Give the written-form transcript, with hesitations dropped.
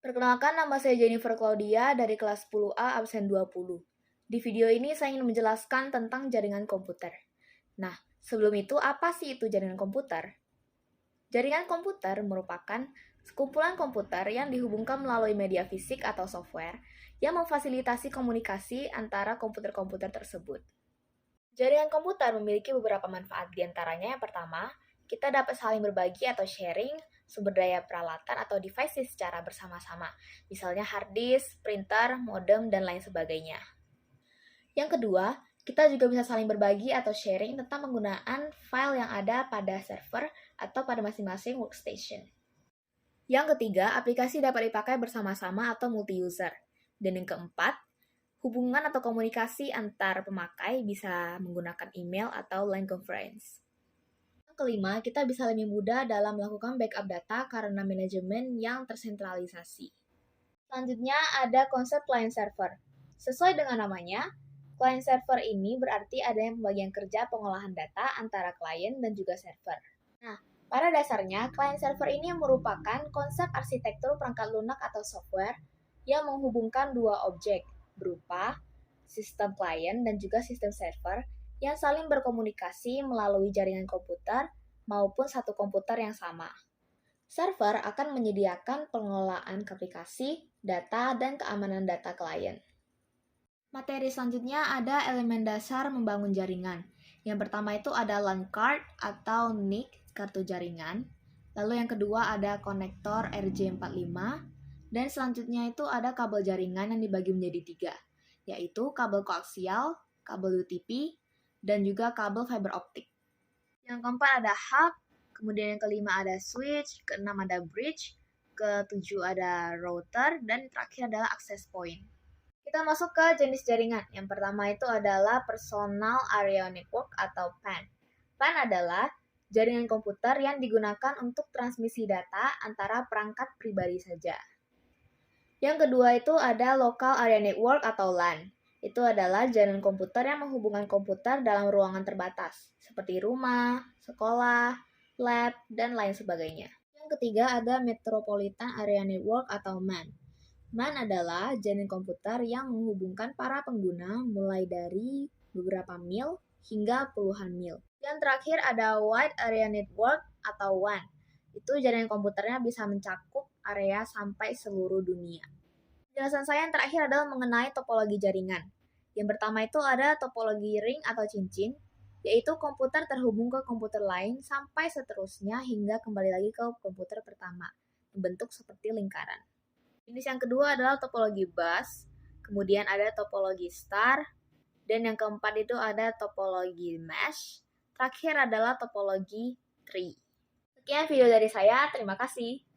Perkenalkan, nama saya Jennifer Claudia dari kelas 10A absen 20. Di video ini saya ingin menjelaskan tentang jaringan komputer. Nah, sebelum itu apa sih itu jaringan komputer? Jaringan komputer merupakan sekumpulan komputer yang dihubungkan melalui media fisik atau software yang memfasilitasi komunikasi antara komputer-komputer tersebut. Jaringan komputer memiliki beberapa manfaat, diantaranya yang pertama, kita dapat saling berbagi atau sharing sumber daya peralatan atau devices secara bersama-sama, misalnya hard disk, printer, modem, dan lain sebagainya. Yang kedua, kita juga bisa saling berbagi atau sharing tentang penggunaan file yang ada pada server atau pada masing-masing workstation. Yang ketiga, aplikasi dapat dipakai bersama-sama atau multi-user. Dan yang keempat, hubungan atau komunikasi antar pemakai bisa menggunakan email atau line conference. Yang kelima, kita bisa lebih mudah dalam melakukan backup data karena manajemen yang tersentralisasi. Selanjutnya ada konsep client server. Sesuai dengan namanya, client server ini berarti adanya pembagian kerja pengolahan data antara klien dan juga server. Nah, pada dasarnya, client server ini merupakan konsep arsitektur perangkat lunak atau software yang menghubungkan dua objek berupa sistem klien dan juga sistem server yang saling berkomunikasi melalui jaringan komputer maupun satu komputer yang sama. Server akan menyediakan pengelolaan aplikasi, data, dan keamanan data klien. Materi selanjutnya ada elemen dasar membangun jaringan. Yang pertama itu ada LAN card atau NIC, kartu jaringan. Lalu yang kedua ada konektor RJ45. Dan selanjutnya itu ada kabel jaringan yang dibagi menjadi 3, yaitu kabel koaksial, kabel UTP, dan juga kabel fiber optik. Yang keempat ada hub, kemudian yang kelima ada switch, keenam ada bridge, ketujuh ada router, dan terakhir adalah access point. Kita masuk ke jenis jaringan. Yang pertama itu adalah Personal Area Network atau PAN. PAN adalah jaringan komputer yang digunakan untuk transmisi data antara perangkat pribadi saja. Yang kedua itu ada Local Area Network atau LAN. Itu adalah jaringan komputer yang menghubungkan komputer dalam ruangan terbatas, seperti rumah, sekolah, lab, dan lain sebagainya. Yang ketiga ada Metropolitan Area Network atau MAN. MAN adalah jaringan komputer yang menghubungkan para pengguna mulai dari beberapa mil hingga puluhan mil. Yang terakhir ada Wide Area Network atau WAN. Itu jaringan komputernya bisa mencakup area sampai seluruh dunia. Penjelasan saya yang terakhir adalah mengenai topologi jaringan. Yang pertama itu ada topologi ring atau cincin, yaitu komputer terhubung ke komputer lain sampai seterusnya hingga kembali lagi ke komputer pertama, membentuk seperti lingkaran. Jenis yang kedua adalah topologi bus, kemudian ada topologi star, dan yang keempat itu ada topologi mesh, terakhir adalah topologi tree. Sekian video dari saya, terima kasih.